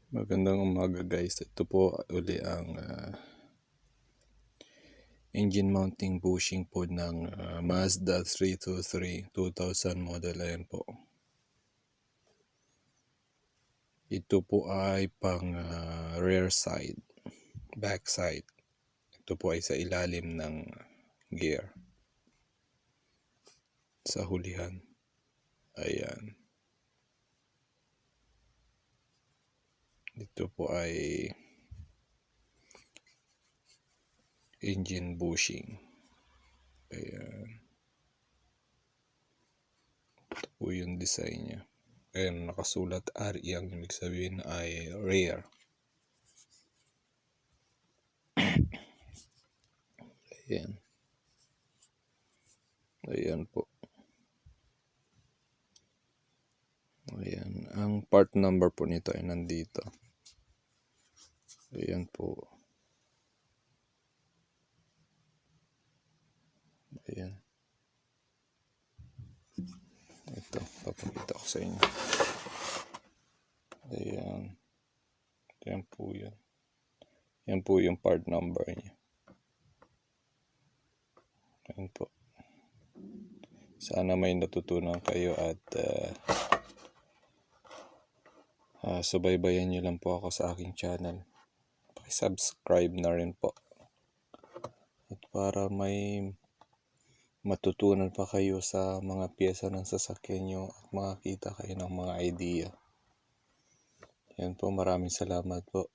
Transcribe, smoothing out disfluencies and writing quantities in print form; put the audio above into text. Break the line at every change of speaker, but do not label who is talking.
Magandang umaga guys. Ito po uli ang engine mounting bushing po ng Mazda 323 2000 model. Ayan po. Ito po ay pang rear side, back side. Ito po ay sa ilalim ng gear. Sa hulihan. Ayan. Ito po ay engine bushing. Ayan. Ito po yung design niya. Ayan, nakasulat RE, ang ibig sabihin ay rear. Ayan. Ayan po. Ayan. Ang part number po nito ay nandito. Ayan po. Ayan. Ito, papakita ko sa inyo. Ayan. Ayan po yun. Ayan po yung part number niya. Ayan po. Sana may natutunan kayo at subaybayan nyo lang po ako sa aking channel. Paki-subscribe na rin po. At para may matutunan pa kayo sa mga piyesa ng sasakyan nyo at makakita kayo ng mga idea. Yan po, maraming salamat po.